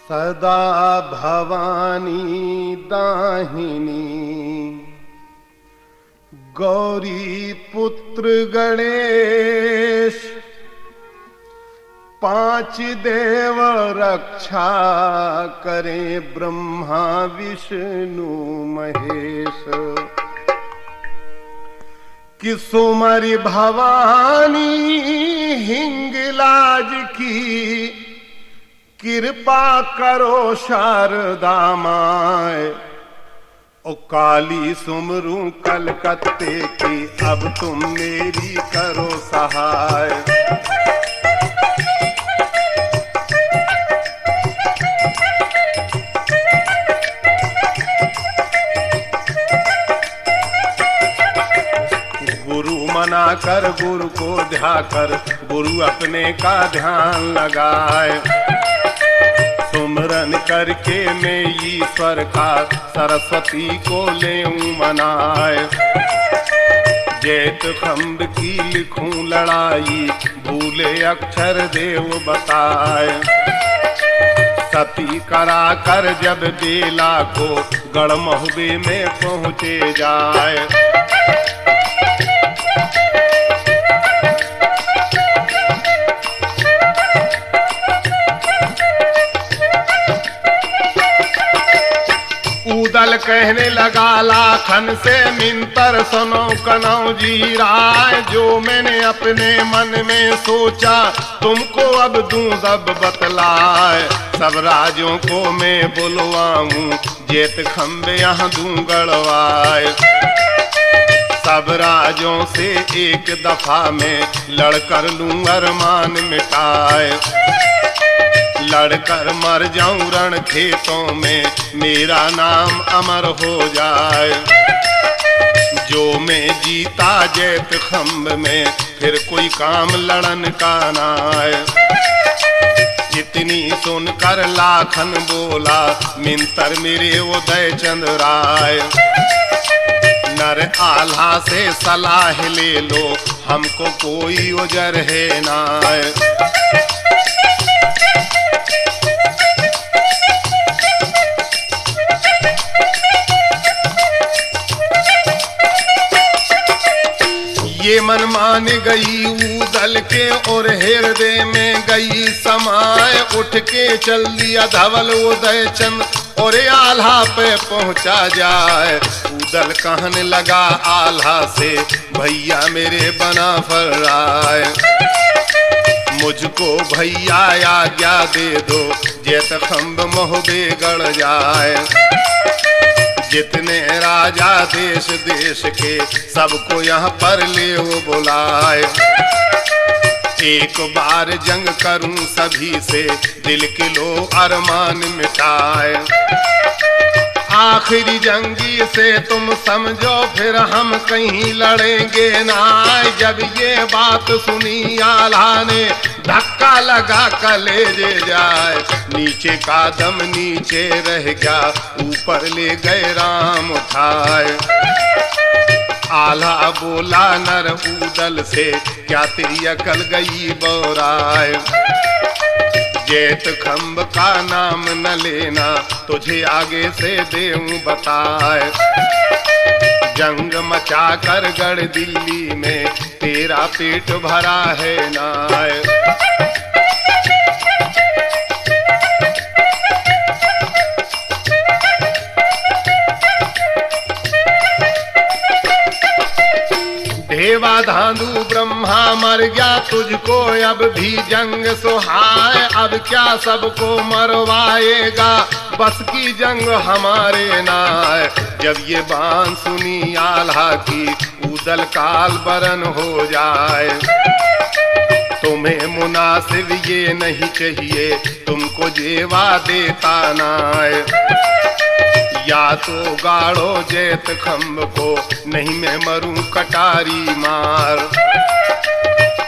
सदा भवानी दाहिनी गौरी पुत्र गणेश, पांच देव रक्षा करें ब्रह्मा विष्णु महेश। कि सुमरि भवानी हिंगलाज की, कृपा करो शारदा माय। ओ काली सुमरूं कलकत्ते की, अब तुम मेरी करो सहाय। गुरु मना कर गुरु को ध्या कर, गुरु अपने का ध्यान लगाए। सुमरन करके मैं ईश्वर का, सरस्वती को लेऊं मनाए। जैत खंड की लिखूं लड़ाई, भूले अक्षर देव बताए। सती करा कर जब बेला को, गढ़महुबे में पहुँचे जाए। उदल कहने लगा लाखन से, मिंतर सुनो कनौ जी राय। जो मैंने अपने मन में सोचा, तुमको अब दूं सब बतलाए। सब राजों को मैं बुलवाऊं, जेत खंबे यहाँ दूं गढ़वाए। सब राजों से एक दफा में, लड़कर लूं अरमान मिटाए। लड़कर मर जाऊं रण खेतों में, मेरा नाम अमर हो जाए। जो मैं जीता जैत खंब में, फिर कोई काम लड़न का ना आए। इतनी सुनकर लाखन बोला, मिंतर मेरे उदय चंद राय। नर आल्हा से सलाह ले लो, हमको कोई उजर है नाय। ये मन मान गई उदल के, और हृदय में गई समाए। उठ के चल दिया धवल उदय चंद, और आल्हा पे पहुंचा जाए। उदल कहने लगा आल्हा से, भैया मेरे बना फर्राए। मुझको भैया आज्ञा दे दो, जैत खंब मोहबे गढ़ जाए। जितने राजा देश देश के, सबको यहाँ पर ले वो बुलाए। एक बार जंग करूं सभी से, दिल के लो अरमान मिटाए। आखिरी जंगी से तुम समझो, फिर हम कहीं लड़ेंगे ना। जब ये बात सुनी आल्हा ने, धक्का लगा कलेजे जाए। नीचे का दम नीचे रह गया, ऊपर ले गए राम उठाए। आल्हा बोला नर उदल से, क्या तेरी अकल गई बोराए। जैत खंब का नाम न लेना, तुझे आगे से देऊं बताए। जंग मचा कर गढ़ दिल्ली में, तेरा पेट भरा है नाय। देवा धांधु ब्रह्मा मर गया, तुझको अब भी जंग सुहाए। अब क्या सबको मरवाएगा, बस की जंग हमारे नाय। जब ये बात सुनी आल्हा की, उदल काल बरन हो जाए। तुम्हें मुनासिब ये नहीं चाहिए, तुमको जेवा देता नाय। या तो गाड़ो जैत खंब को, नहीं मैं मरूं कटारी मार।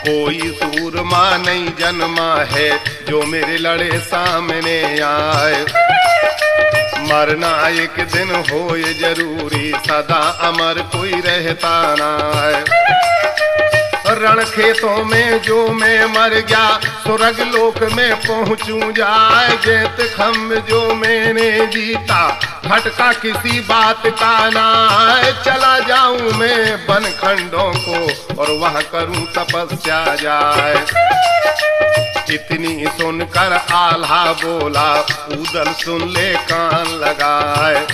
कोई सूरमा नहीं जन्मा है, जो मेरे लड़े सामने आए। मरना एक दिन हो ये जरूरी, सदा अमर कोई रहता ना है। रण खेतों में जो मैं मर गया, स्वर्ग लोक में पहुंचूं जाए। जैत खम्भ जो मैंने जीता, खटका किसी बात का ना है। चला जाऊं मैं वन खंडों को और वहां करूं तपस्या जाए। इतनी सुनकर आल्हा बोला, ऊदल सुन ले कान लगाए।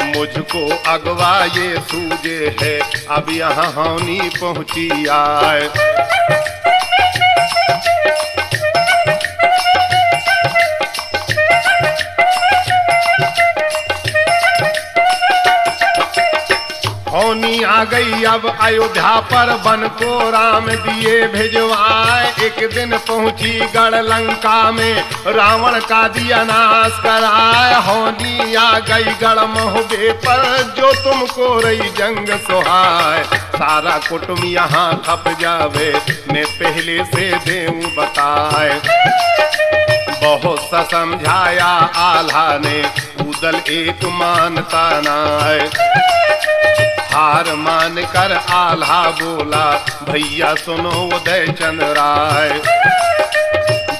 मुझको अगवा ये सूझे है, अब यहाँ हानि पहुंची आए। होनी आ गई अब अयोध्या पर, वन को राम दिए भिजवाए। एक दिन पहुंची गढ़ लंका में, रावण का दिया नाश कराए। होनी आ गई गढ़ महोबे पर, जो तुमको रही जंग सुहाए। सारा कुटुंब यहाँ खप जावे, मैं पहले से देऊं बताए। बहुत सा समझाया आल्हा ने, ऊदल एक मानता ना है। हार मान कर आल्हा बोला, भैया सुनो उदय चंद राय।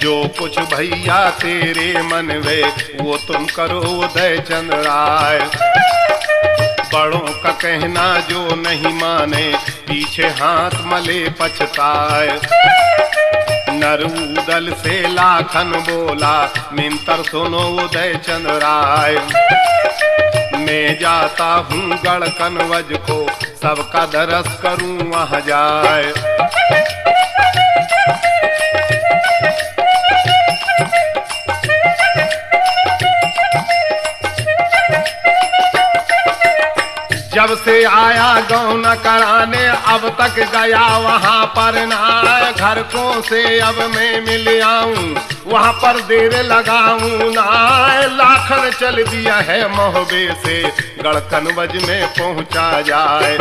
जो कुछ भैया तेरे मन में, वो तुम करो उदय चंद राय। बड़ों का कहना जो नहीं माने, पीछे हाथ मले पछताए। नरूदल से लाखन बोला, मिंतर सुनो उदय चंद राय। मैं जाता हूँ गढ़ कनवज को, सबका दरस करूँ वहाँ जाए। जब से आया गाँव न कराने, अब तक गया वहाँ पर ना। घर को से अब मैं मिल आऊं, वहाँ पर देर लगाऊं ना। लाखन चल दिया है महोबे से, गढ़ कनवज में पहुँचा जाए।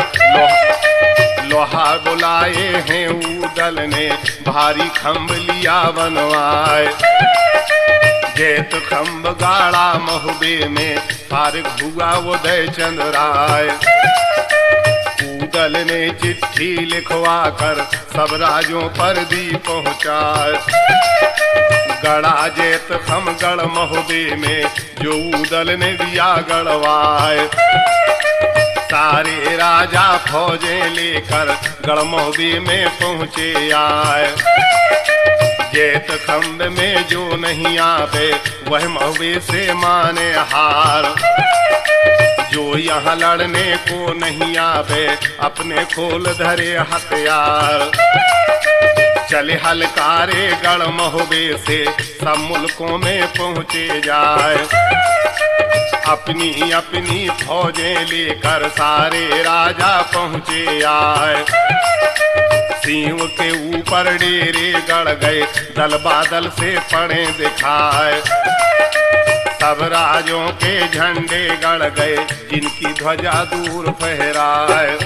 लोहा बुलाए हैं ऊदल ने, भारी खम्भ लिया बनवाए। जैत खम्भ गाड़ा महोबे में, फारिग हुआ उदय चंद राय। ऊदल ने चिट्ठी लिखवा कर सब राजों पर दी पहुँचाए। गड़ा जैत खम्भ गढ़ महोबे में, जो ऊदल ने दिया गढ़वाए। सारे राजा फौजें लेकर गढ़ महोबे में पहुँचे आए। जैत खम्भ में जो नहीं आवे, वह महोबे से माने हार। जो यहाँ लड़ने को नहीं आवे, अपने खोल धरे हथियार। चले हलकारे गढ़ महोबे से, सब मुल्कों में पहुँचे जाए। अपनी अपनी फौजें लेकर सारे राजा पहुँचे आए। सिंह के ऊपर डेरे गड़ गए, दल बादल से पड़े दिखाए। सब राजों के झंडे गड़ गए, जिनकी ध्वजा दूर फहराए।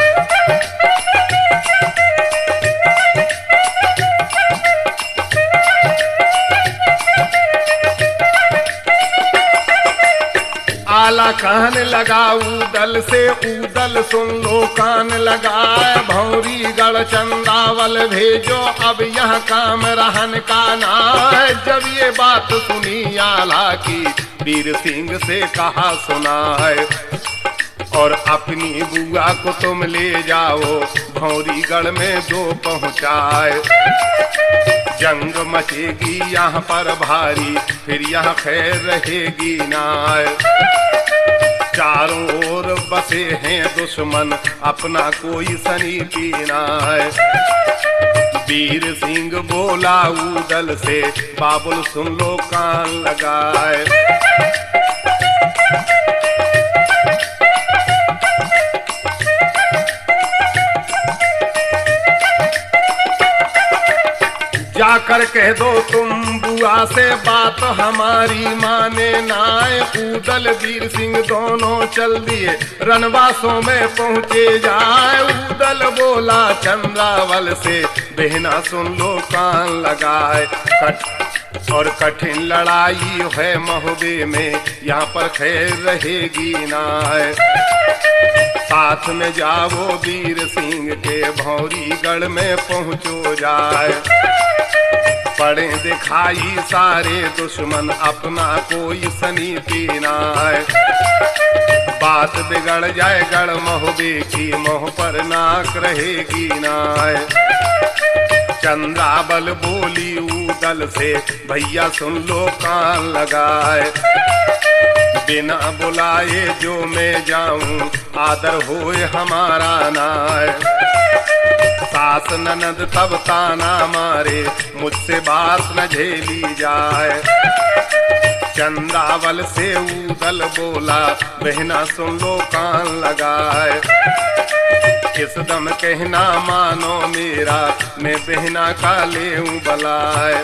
आला कान लगा ऊदल से, ऊदल सुन लो कान लगाए। भौरी गढ़ चंदावल भेजो, अब यह काम रहन का ना है। जब ये बात सुनी आला की, वीर सिंह से कहा सुना है। और अपनी बुआ को तुम ले जाओ, भौरी गढ़ में दो पहुँचाए। जंग मचेगी यहाँ पर भारी, फिर यहाँ खैर रहेगी नाय। चारों ओर बसे हैं दुश्मन, अपना कोई सनीपी नाय। वीर सिंह बोला ऊदल से, बाबुल सुन लो कान लगाए। जाकर कह दो तुम बुआ से, बात हमारी माने नाय। ऊदल वीर सिंह दोनों चल दिए, रनवासों में पहुँचे जाए। ऊदल बोला चंद्रावल से, बहना सुन लो कान लगाए। और कठिन लड़ाई है महोबे में, यहाँ पर खैर रहेगी नाय। साथ में जाओ वीर सिंह के भौरी गढ़ में पहुँचो जाए। पड़े दिखाई सारे दुश्मन अपना कोई सनीपी ना है। बात बिगड़ जाए गढ़ महुबे की मोह पर नाक रहेगी ना है। चंद्रावल बोली उदल से भैया सुन लो कान लगाए। बिना बुलाए जो मैं जाऊं आदर होए हमारा नाय। सास ननद तब ताना मारे मुझसे बात न झेली जाए। चंद्रावल से उदल बोला बहना सुन लो कान लगाए। इस दम कहना मानो मेरा मैं बहना का लेऊं बलाए।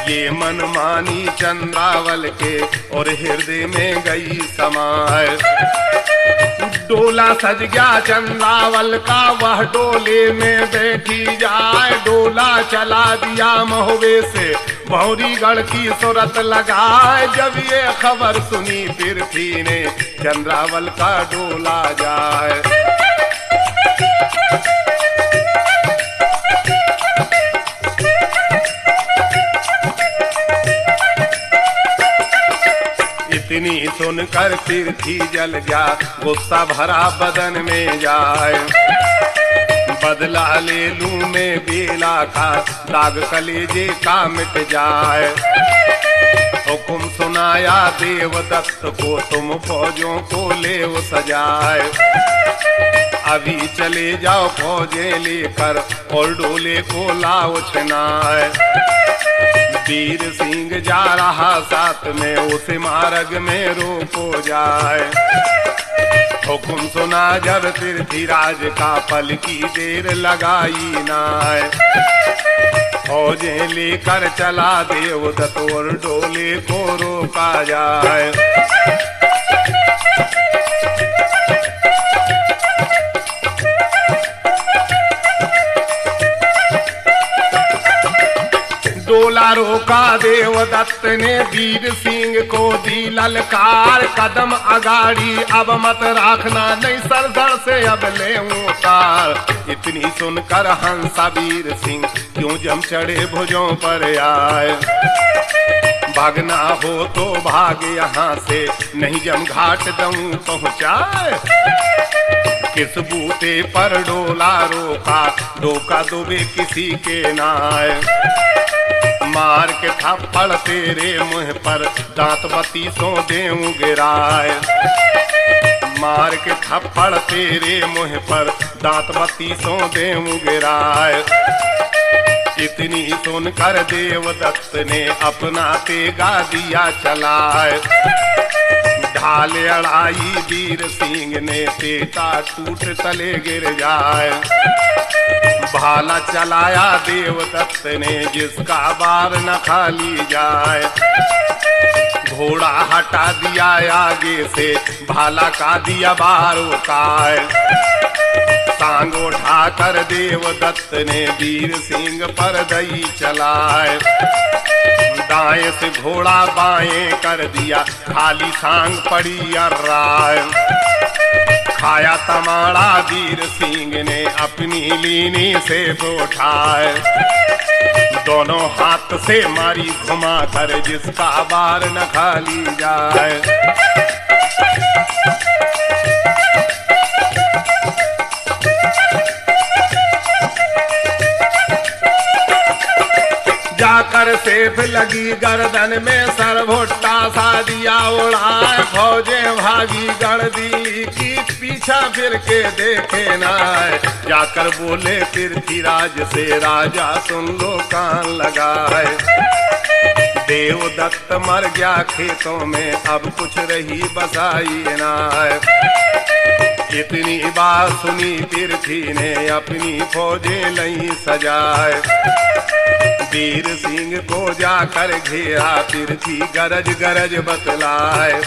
ये मन मानी चंद्रावल के और हृदय में गई समाए। डोला सज गया चंद्रावल का वह डोले में बैठी जाए। डोला चला दिया महुबे से भौरीगढ़ की सूरत लगाए। जब ये खबर सुनी पृथ्वी ने चंद्रावल का डोला जाए। इतनी सुनकर पृथ्वी जल गया गुस्सा भरा बदन में जाए। बदला ले लूं मैं बेला का दाग कलेजे का मिट जाए। हुक्म सुनाया देवदत्त को तुम फौजों को ले सजाए। अभी चले जाओ फौजें लेकर और डोले को लाओ छिनाए। वीर सिंह जा रहा साथ में उसे मार्ग में रोको जाए। हुक्म सुना जब पृथ्वीराज का पल की देर लगाई नाय। फौजें लेकर चला देवदत्त और डोले को रोका जाए। डोला रोका देवदत्त ने वीर सिंह को दी ललकार। कदम अगाड़ी अब मत राखना नहीं सरसर से अब ले उतार। इतनी सुनकर हंसा वीर सिंह क्यों जम चढ़े भुजों पर आए। भागना हो तो भाग यहाँ से नहीं जम घाट दऊं पहुँचाए। किस बूते पर डोला रोका डोका दुबे किसी के नाय। मार के थप्पड़ तेरे मुंह पर दांत बत्तीसों देऊं गिराए। मार के थप्पड़ तेरे मुंह पर दांत बत्तीसों देऊं गिराए। इतनी सुनकर देवदत्त ने अपना तेगा दिया चलाए। ढाल अड़ाई वीर सिंह ने तेता टूट तले गिर जाए। भाला चलाया देवदत्त ने जिसका बार न खाली जाए। घोड़ा हटा दिया आगे से भाला का दिया बार उताए। सांग उठाकर देवदत्त ने वीर सिंह पर दई चलाए। दाएं से घोड़ा बाएं कर दिया खाली सांग पड़ी अर्राए। खाया तमाड़ा वीर सिंह ने अपनी लीनी से उठाए। दोनों हाथ से मारी घुमा कर जिसका बार न खाली जाए। जाकर सेफ लगी गर्दन में सर भुट्टा सा दिया उड़ाए। फौजें भागी गढ़ दिल्ली की पीछा फिर के देखे ना। जाकर बोले पृथ्वीराज से राजा सुन लो कान लगाए। देवदत्त मर गया खेतों में अब कुछ रही बसाई ना। इतनी बात सुनी पृथ्वी ने अपनी फौजें लई सजाए। वीर सिंह को जाकर घेरा पृथ्वी गरज गरज बतलाए।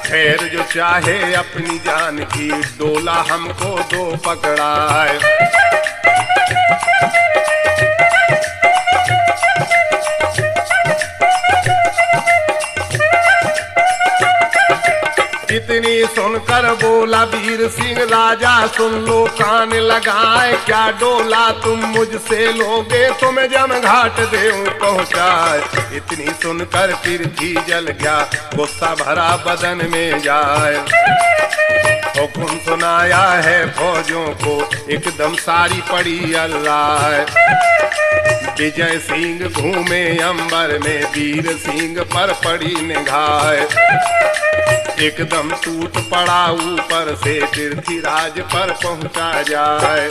खैर जो चाहे अपनी जान की डोला हमको दो पकड़ाए। इतनी सुनकर बोला वीर सिंह राजा सुन लो कान लगाए, क्या डोला तुम मुझसे लोगे, तुम जम घाट देऊं पहुंचाए। इतनी सुनकर पृथ्वी जल गया, गुस्सा भरा बदन में जाए। हुकुम सुनाया है फौजों को, एकदम सारी पड़ी अल्लाह। विजय सिंह घूमे अंबर में, वीर सिंह पर पड़ी निगाह। एकदम टूट पड़ा ऊपर से, पृथ्वीराज पर पहुंचा जाए।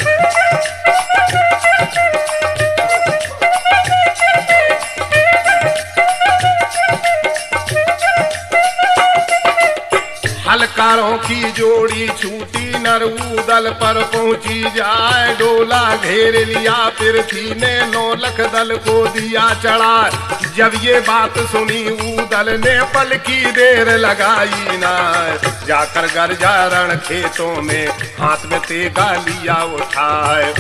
हलकारों की जोड़ी छूटी, नरऊदल पर पहुंची जाए। डोला घेर लिया पृथ्वी ने, 9 लाख दल को दिया चढ़ा। जब ये बात सुनी ऊदल ने, पल की देर लगाई ना। जाकर गर्जा रण खेतों में, हाथ में तेगा लिया उठाए।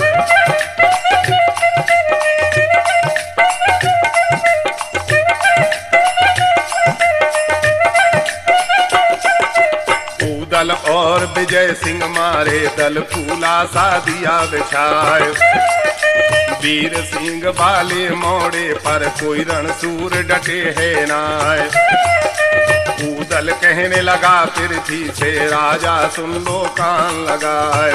दल और विजय सिंह मारे, दल फूला सा दिया बिछाए। वीर सिंह वाले मोड़े पर, कोई रणसूर डटे है नाय। ऊदल कहने लगा पृथ्वी से, राजा सुन लो कान लगाए।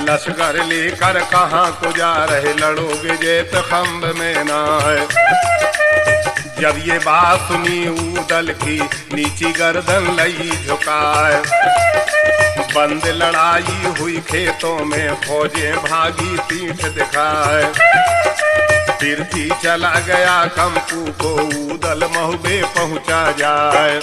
लश्कर लेकर कहाँ को जा रहे, लड़ोगे जेत खंभ में नाय। जब ये बात सुनी ऊदल की, नीची गर्दन लई झुकाए। बंद लड़ाई हुई खेतों में, फौजें भागी पीठ दिखाए। पृथ्वी चला गया कंपू को, ऊदल महुबे पहुंचा जाए।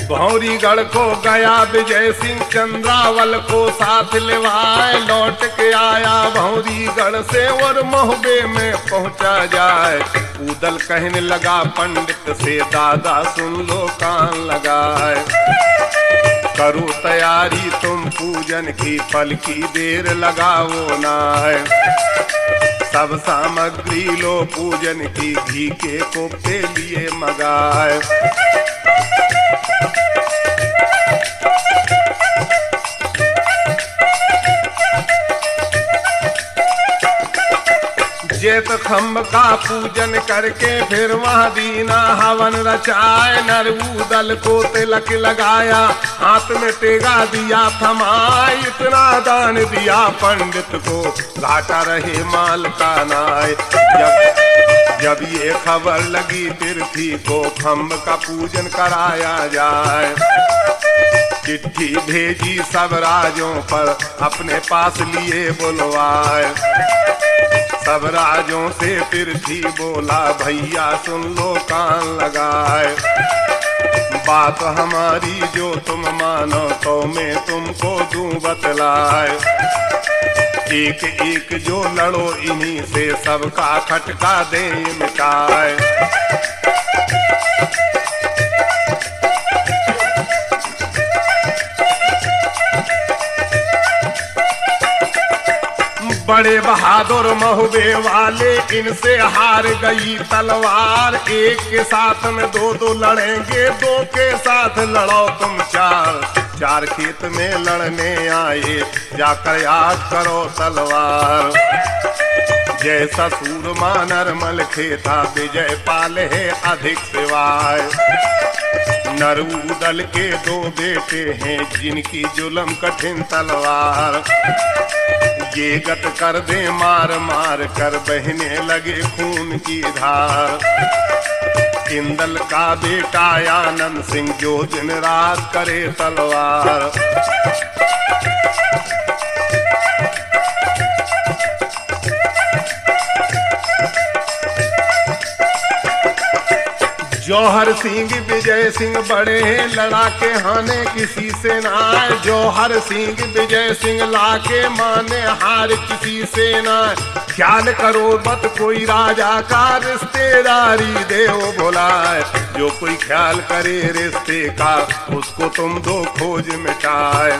भौरीगढ़ को गया विजय सिंह, चंद्रावल को साथ लेवाए। लौट के आया भौरीगढ़ से, और महुबे में पहुंचा जाए। ऊदल कहने लगा पंडित से, दादा सुन लो कान लगाए। करो तैयारी तुम पूजन की, फल की देर लगाओ ना। सब सामग्री लो पूजन की, घी के कोफ्ते लिए मगाए। जेत खम्भ का पूजन करके, फिर वहाँ दीना हवन रचाए। नरऊदल को तिलक लगाया, हाथ में तेगा दिया थमाए। इतना दान दिया पंडित को, घाटा रहे माल का नाय। जब ये खबर लगी पृथ्वी को, खम्भ का पूजन कराया जाए। चिट्ठी भेजी सब राजों पर, अपने पास लिए बुलवाए। सब राजों से पृथ्वी बोला, भैया सुन लो कान लगाए। बात हमारी जो तुम मानो, तो मैं तुमको दूं बतलाए। एक एक जो लड़ो इन्हीं से, सबका खटका दे मिटाए। बड़े बहादुर महुबे वाले, इनसे हार गई तलवार। एक के साथ में 2-2 लड़ेंगे, 2 के साथ लड़ो तुम 4। 4 खेत में लड़ने आए, जाकर याद करो तलवार। जैसा सूरमा नरमल खेता, विजय पाल है अधिक सिवाय। नरऊदल के 2 बेटे हैं, जिनकी जुल्म कठिन तलवार। ये गत कर दे मार मार कर, बहने लगे खून की धार। इंदल का बेटा आनंद सिंह, जो दिन रात करे तलवार। जौहर सिंह विजय सिंह बड़े लड़ाके, हाने किसी से ना। जौहर सिंह विजय सिंह लाके, माने हार किसी से ना। ख्याल करो मत कोई राजा का रिश्तेदारी देव बुलाए। जो कोई ख्याल करे रिश्ते का उसको तुम दो खोज मिटाए।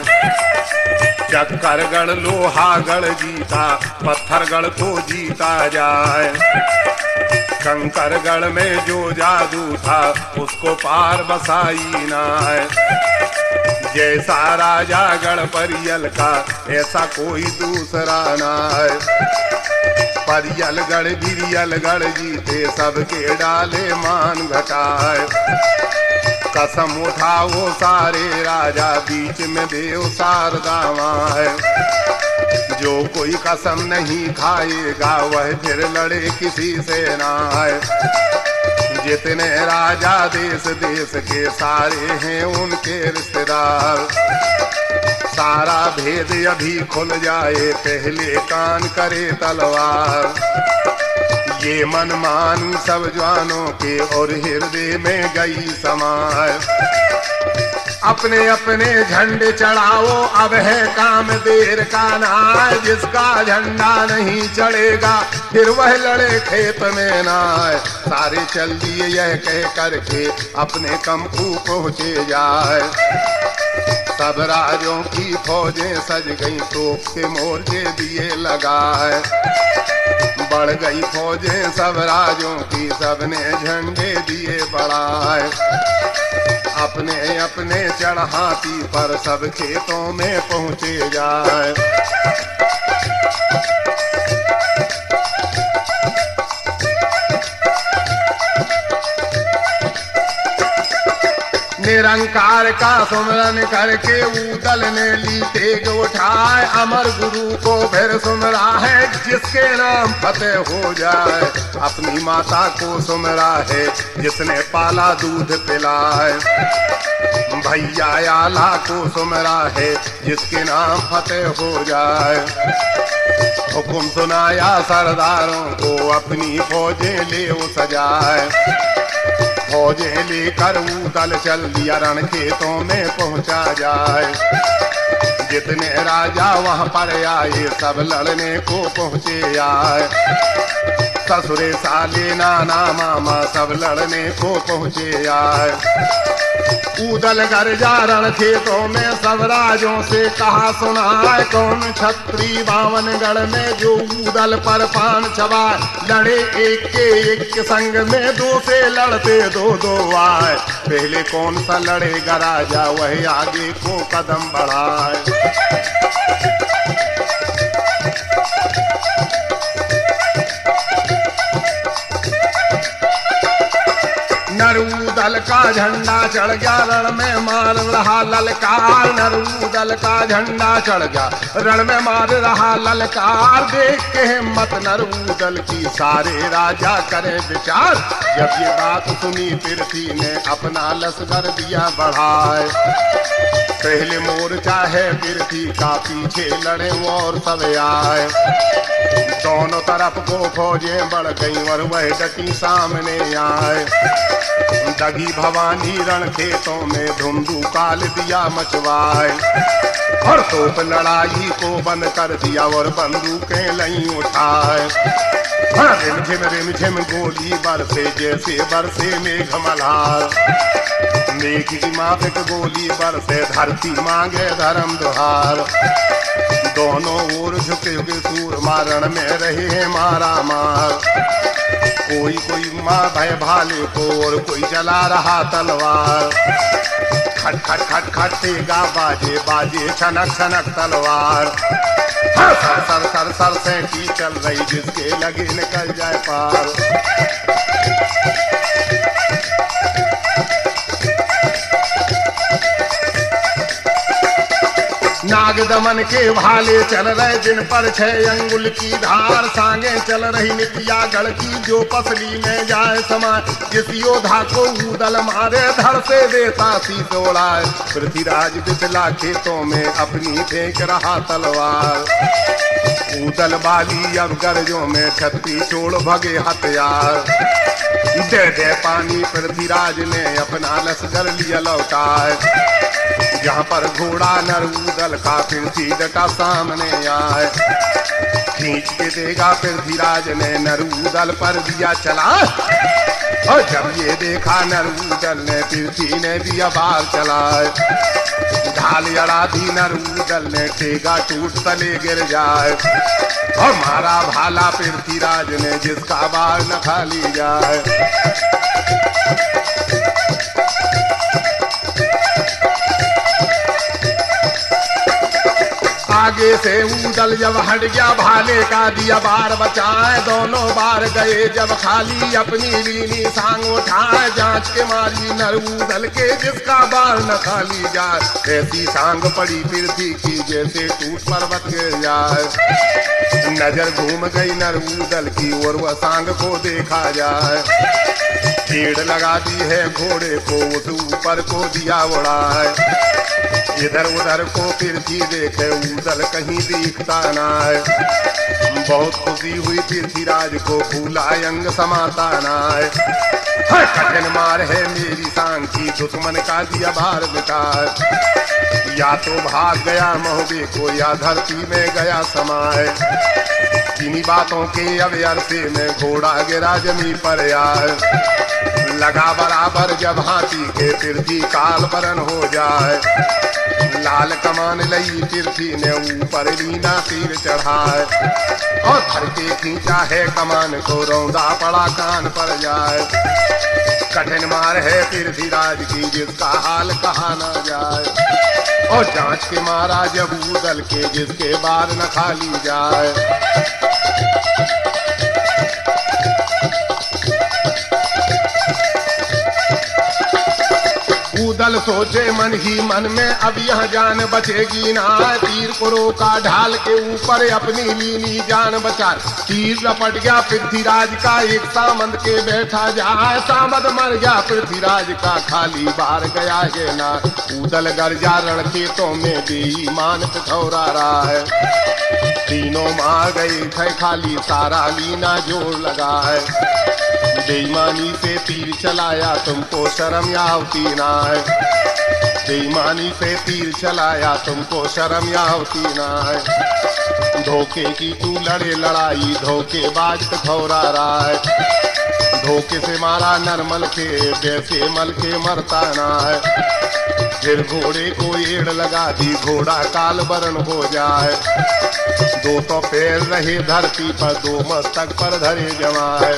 चक्करगढ़ लोहागढ़ जीता, पत्थरगढ़ तो जीता जाए। कंकरगढ़ में जो जादू था उसको पार बसाई ना है। जैसा राजा गढ़ का ऐसा कोई दूसरा ना है। परियलगढ़ गिरियलगढ़ जीते सबके डाले मान घटाए। कसम उठाओ सारे राजा बीच में देव शारदा माए। जो कोई कसम नहीं खाएगा वह फिर लड़े किसी से ना है। जितने राजा देश देश के सारे हैं उनके रिश्तेदार। सारा भेद अभी खुल जाए पहले कान करे तलवार। ये मन मान सब जवानों के और हृदय में गई समाए। अपने अपने झंडे चढ़ाओ अब है काम देर का ना। जिसका झंडा नहीं चढ़ेगा फिर वह लड़े खेत में ना। सारे चल दिए यह कह करके अपने कमकू पहुँचे जाए। सब राजों की फौजें सज गई तोप के मोर्चे दिए लगाए। बढ़ गई फौजें सब राजों की सबने झंडे दिए बढ़ाए। अपने अपने चढ़ाती पर सब खेतों में पहुँचे जाए। निरंकार का सुमरन करके ऊदल ने ली तेग उठाए। अमर गुरु को फिर सुमरा है जिसके नाम फतेह हो जाए। अपनी माता को सुमरा है जिसने पाला दूध पिलाए। भैया आला को सुमरा है जिसके नाम फतेह हो जाए। हुक्म सुनाया सरदारों को अपनी फौजें ले सजाए। फौजें लेकर ऊदल चल दिया रण खेतों में पहुंचा जाए। जितने राजा वहां पर आए सब लड़ने को पहुंचे आए। ससुरे साले नाना मामा सब लड़ने को पहुंचे आए। ऊदल गर्जा रण खेतों में सब राजों से कहा सुनाए। कौन छत्री बावनगढ़ में जो ऊदल पर पान चबाए। लड़े एक के एक के संग में दो से लड़ते दो दो आए। पहले कौन सा लड़ेगा राजा वह आगे को कदम बढ़ाए। नरूदल का झंडा चढ़ गया रण में मार रहा ललकार। नरूदल का झंडा चढ़ गया रण में मार रहा ललकार। देख के हिम्मत नरूदल की सारे राजा करे विचार। जब ये बात सुनी पृथ्वी ने अपना लश्कर दिया बढ़ाए। पहले मोर्चा है पृथ्वी का पीछे लड़े और सब आए। दोनों तरफ को फौजें बढ़ गई और वह डटी सामने आए। दगी भवानी रण खेतों में धुंधुकाल दिया मचवाए। और तोप लड़ाई को बंद कर दिया और बंदूकें लई उठाए। रिम झिम गोली बरसे जैसे बरसे मेघ मल्हार। मेघ की माफिक गोली बरसे धरती मांगे धर्म दुहार। दोनों ओर झुके हुए सूर मारण में रहे मारा मार। कोई कोई माँ भय भाले को और कोई चला रहा तलवार। खट खट खट खटेगा बाजे बाजे छनक छनक तलवार। सर सर सर सर से की चल रही जिसके लगे निकल जाए पार। नाग दमन के भाले चल रहे जिन पर 6 अंगुल की धार। सांगे चल रही नितिया गढ़ की जो पसली में जाए समाए। जिस योद्धा को ऊदल मारे धड़ से देता शीश उड़ाए। पृथ्वीराज बिचला खेतों में अपनी फेंक रहा तलवार। ऊदल बाली अब गर्जों में छत्ती छोड़ भगे हथियार। दे दे पानी पृथ्वीराज ने अपना लश्कर लिया लौटाए। यहाँ पर घोड़ा नरउदल का पृथ्वी डटा सामने आए, खींच के देगा पृथ्वीराज ने नरउदल पर दिया चला। और जब ये देखा नरउदल ने पृथ्वी ने दिया बार चलाए, ढाल अड़ा दी नरउदल ने टेगा टूट तले गिर जाए, और मारा भाला पृथ्वीराज ने जिसका बार न खाली जाए। आगे से ऊदल जब हट गया भाले का दिया बार बचाए, दोनों बार गए जब खाली अपनी लीनी सांग उठाए, जांच के मारी नरउदल के जिसका बार न खाली जाए, ऐसी सांग पड़ी पृथ्वी की जैसे टूट पर्वत गिर जाए। नजर घूम गई नरउदल की और वह सांग को देखा जाए, छेड़ लगा दी है घोड़े को उस ऊपर को दिया उड़ाए, इधर उधर को पृथ्वी देखे ऊदल कहीं दिखता ना है। बहुत खुशी हुई पृथ्वीराज को फूला अंग समाता ना है, कठिन मार है मेरी सांग की दुश्मन का दिया भार मिटाए, या तो भाग गया महोबे को या धरती में गया समाए। इन्हीं बातों के अवयर से में घोड़ा गिरा जमी पर आए, लगा बराबर जब हाथी के पृथ्वी काल बरन हो जाए, लाल कमान लई पृथ्वी ने ऊपर लीना तीर चढ़ाए, और धर के खींचा है कमान को रौंदा पड़ा कान पर जाए। कठिन मार है पृथ्वीराज की जिसका हाल कहा ना जाए, और जांच के मारा जब ऊदल के जिसके बार न खाली जाए। ऊदल सोचे मन ही मन में अब यह जान बचेगी ना, तीर को रोका ढाल के ऊपर अपनी लीनी जान बचा, तीर लपट गया पृथ्वीराज का एक सामंत के बैठा जाए, सामंत मर गया पृथ्वीराज का खाली बार गया है ना। ऊदल गर्जा रण खेतों में बेईमान पिथौरा रहा है, तीनों मार गई थे खाली सारा लीना जोर लगा है, बेईमानी से तीर चलाया तुमको शर्म आवती ना है, बेईमानी से तीर चलाया तुमको शर्म आवती ना है। धोखे की तू लड़े लड़ाई धोखेबाज पिथौरा रहा है, धोखे से मारा नरमल के वैसे मल के मरता ना है, फिर घोड़े को एड़ लगा दी घोड़ा काल बरन हो जाए, दो तो पैर रहे धरती पर दो मस्तक पर धरे जमाए।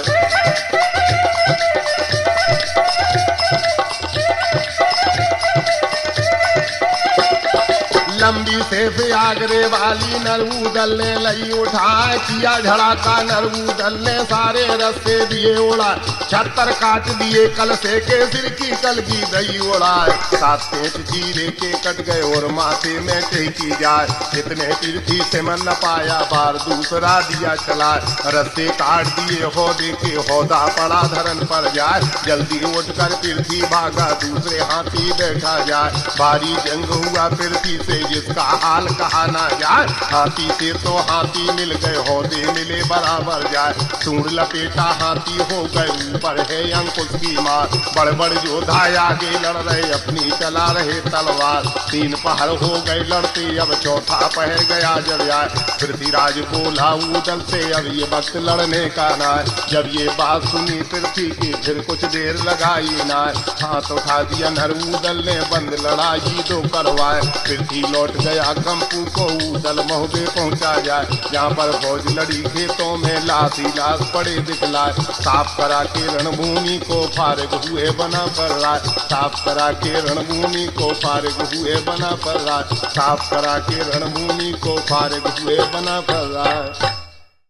लंबी से आगरे वाली नरउदल ने लई उठाए, किया झड़ाका नरउदल ने सारे रस्ते दिए उड़ा, 76 काट दिए कल से के सिर की कल की दही उड़ाए, 7 पेट चीरे के कट गए और माथे में टेकी जाए, इतने पृथ्वी से मन न पाया बार दूसरा दिया चला, रस्ते काट दिए होदे के होदा पड़ा धरन पर जाए, जल्दी उठ कर पृथ्वी भागा दूसरे हाथी बैठा जाए, भारी जंग हुआ पृथ्वी से जिसका हाल कहा ना जाए, हाथी से तो हाथी मिल गए होदे मिले बराबर जाए, सूंड लपेटा हाथी हो गए ऊपर है अंकुश की मार, बड़ बड़ योद्धा आगे लड़ रहे अपनी चला रहे तलवार, 3 पहर हो गए लड़ते अब चौथा पहर गया जब आए, पृथ्वीराज बोला ऊदल से अब ये वक्त लड़ने का ना है, जब ये बात सुनी पृथ्वी की फिर कुछ देर लगाई ना, हाथ उठा दिया नरउदल ने बंद लड़ाई दो करवाए, पृथ्वी लौट गया कंपू को ऊदल महोबे पहुंचा जाए, जहाँ पर फौज लड़ी खेतों में लाश ही लाश पड़े दिखलाए, साफ करा के रणभूमि को फारिग हुए बना पर राय, साफ करा के रणभूमि को फारिग हुए बना पर राय, साफ करा के रणभूमि को फारिग हुए बना पर राय।